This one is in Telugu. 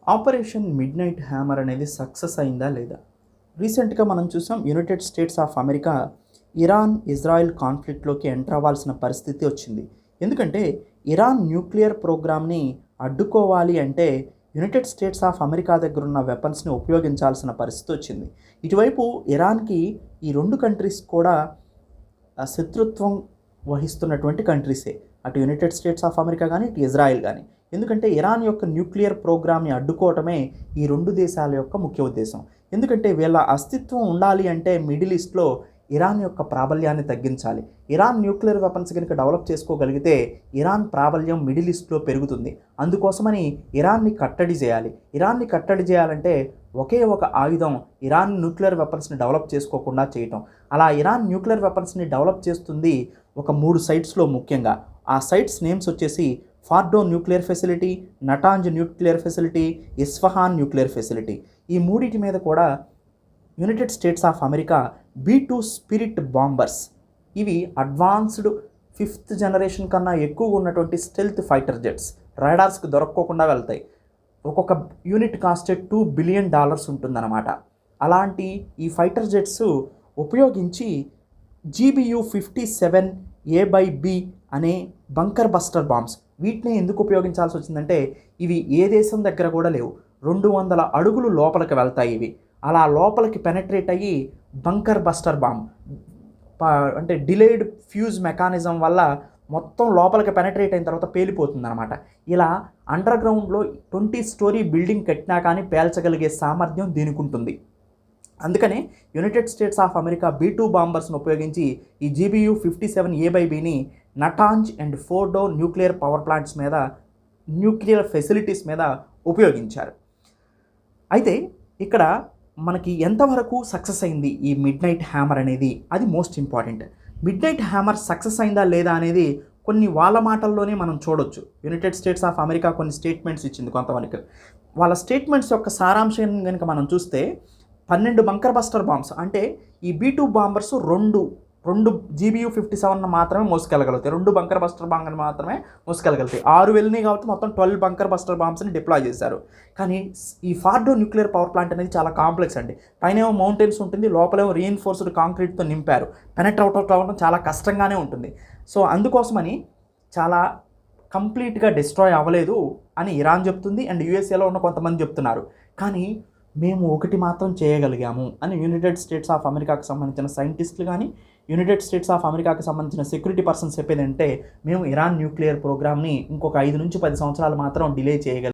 ఆపరేషన్ మిడ్‌నైట్ హ్యామర్ అనేది సక్సెస్ అయిందా లేదా? రీసెంట్‌గా మనం చూసాం United States of America Iran, Israel కాన్‌ఫ్లిక్ట్‌లోకి ఎంటర్ అవ్వాల్సిన పరిస్థితి వచ్చింది. ఎందుకంటే ఇరాన్ న్యూక్లియర్ ప్రోగ్రామ్‌ని అడ్డుకోవాలి అంటే యునైటెడ్ స్టేట్స్ ఆఫ్ అమెరికా దగ్గర ఉన్న వెపన్స్‌ని ఉపయోగించాల్సిన పరిస్థితి వచ్చింది. ఇటువైపు ఇరాన్‌కి ఈ 2 కంట్రీస్ కూడా శత్రుత్వం వహిస్తున్నటువంటి కంట్రీసే. అటు యునైటెడ్ స్టేట్స్ ఆఫ్ అమెరికా గానీ, ఇటు ఇజ్రాయెల్ గానీ. ఎందుకంటే ఇరాన్ యొక్క న్యూక్లియర్ ప్రోగ్రామ్‌ని అడ్డుకోవటమే ఈ 2 దేశాల యొక్క ముఖ్య ఉద్దేశం. ఎందుకంటే వీళ్ళ అస్తిత్వం ఉండాలి అంటే మిడిల్ ఈస్ట్‌లో ఇరాన్ యొక్క ప్రాబల్యాన్ని తగ్గించాలి. ఇరాన్ న్యూక్లియర్ వెపన్స్ గనుక డెవలప్ చేసుకోగలిగితే ఇరాన్ ప్రాబల్యం మిడిల్ ఈస్ట్‌లో పెరుగుతుంది. అందుకోసమని ఇరాన్ని కట్టడి చేయాలి. ఇరాన్ని కట్టడి చేయాలంటే ఒకే ఒక ఆయుధం ఇరాన్ న్యూక్లియర్ వెపన్స్‌ని డెవలప్ చేసుకోకుండా చేయటం. అలా ఇరాన్ న్యూక్లియర్ వెపన్స్‌ని డెవలప్ చేస్తుంది ఒక 3 సైట్స్‌లో ముఖ్యంగా. ఆ సైట్స్ నేమ్స్ వచ్చేసి Fordow nuclear facility, Natanz nuclear facility, Isfahan nuclear facility. ఈ మూడిటి మీద కూడా United States of America B-2 spirit bombers, ఇవి అడ్వాన్స్డ్ 5th జనరేషన్ కన్నా ఎక్కువగా ఉన్నటువంటి స్టెల్త్ ఫైటర్ జెట్స్, రాడార్స్కి దొరక్కోకుండా వెళ్తాయి. ఒక్కొక్క యూనిట్ కాస్టే $2 బిలియన్ ఉంటుందన్నమాట. అలాంటి ఈ ఫైటర్ జెట్స్ ఉపయోగించి GBU-57A/B అనే బంకర్ బస్టర్ బాంబ్స్, వీటిని ఎందుకు ఉపయోగించాల్సి వచ్చిందంటే ఇవి ఏ దేశం దగ్గర కూడా లేవు. 200 అడుగులు లోపలికి వెళ్తాయి ఇవి. అలా లోపలికి పెనట్రేట్ అయ్యి బంకర్ బస్టర్ బాంబ్ అంటే డిలేడ్ ఫ్యూజ్ మెకానిజం వల్ల మొత్తం లోపలికి పెనట్రేట్ అయిన తర్వాత పేలిపోతుంది అనమాట. ఇలా అండర్ గ్రౌండ్లో 20 స్టోరీ బిల్డింగ్ కట్టినా కానీ పేల్చగలిగే సామర్థ్యం దీనికి ఉంటుంది. అందుకనే United States of America B-2 బాంబర్స్ను ఉపయోగించి ఈ GBU-57A/Bని Natanz and Fordow nuclear power plants మీద, న్యూక్లియర్ ఫెసిలిటీస్ మీద ఉపయోగించారు. అయితే ఇక్కడ మనకి ఎంతవరకు సక్సెస్ అయింది ఈ మిడ్‌నైట్ హ్యామర్ అనేది, అది most important. Midnight hammer success అయిందా లేదా అనేది కొన్ని వాళ్ళ మాటల్లోనే మనం చూడొచ్చు. యునైటెడ్ స్టేట్స్ ఆఫ్ అమెరికా కొన్ని స్టేట్మెంట్స్ ఇచ్చింది కొంతవరకు. వాళ్ళ స్టేట్మెంట్స్ యొక్క సారాంశం కనుక మనం చూస్తే 12 బంకర్ బస్టర్ బాంబ్స్, అంటే ఈ B-2 బాంబర్స్ రెండు GBU-57 మాత్రమే మోసుకెళ్ళగలుగుతాయి. 2 బంకర్ బస్టర్ బాంబులు మాత్రమే మోసుకెళ్ళగలుగుతాయి. 6 వెళ్ళినాయి కాబట్టి మొత్తం 12 బంకర్ బస్టర్ బాంబ్స్ని డిప్లాయ్ చేశారు. కానీ ఈ ఫార్డో న్యూక్లియర్ పవర్ ప్లాంట్ అనేది చాలా కాంప్లెక్స్ అండి. పైనేమో మౌంటైన్స్ ఉంటుంది, లోపలేమో రీఎన్ఫోర్స్డ్ కాంక్రీట్తో నింపారు. పెనట్రేట్ అవుట్ అవ్వడం చాలా కష్టంగానే ఉంటుంది. సో అందుకోసమని చాలా కంప్లీట్గా డిస్ట్రాయ్ అవ్వలేదు అని ఇరాన్ చెప్తుంది, అండ్ యూఎస్ఏలో ఉన్న కొంతమంది చెప్తున్నారు. కానీ మేము ఒకటి మాత్రం చేయగలిగాము అని యునైటెడ్ స్టేట్స్ ఆఫ్ అమెరికాకు సంబంధించిన సైంటిస్టులు కానీ, యునైటెడ్ స్టేట్స్ ఆఫ్ అమెరికాకు సంబంధించిన సెక్యూరిటీ పర్సన్స్ చెప్పేదంటే మేము ఇరాన్ న్యూక్లియర్ ప్రోగ్రామ్ని ఇంకొక 5 నుంచి 10 సంవత్సరాలు మాత్రం డిలే చేయగలిగాం.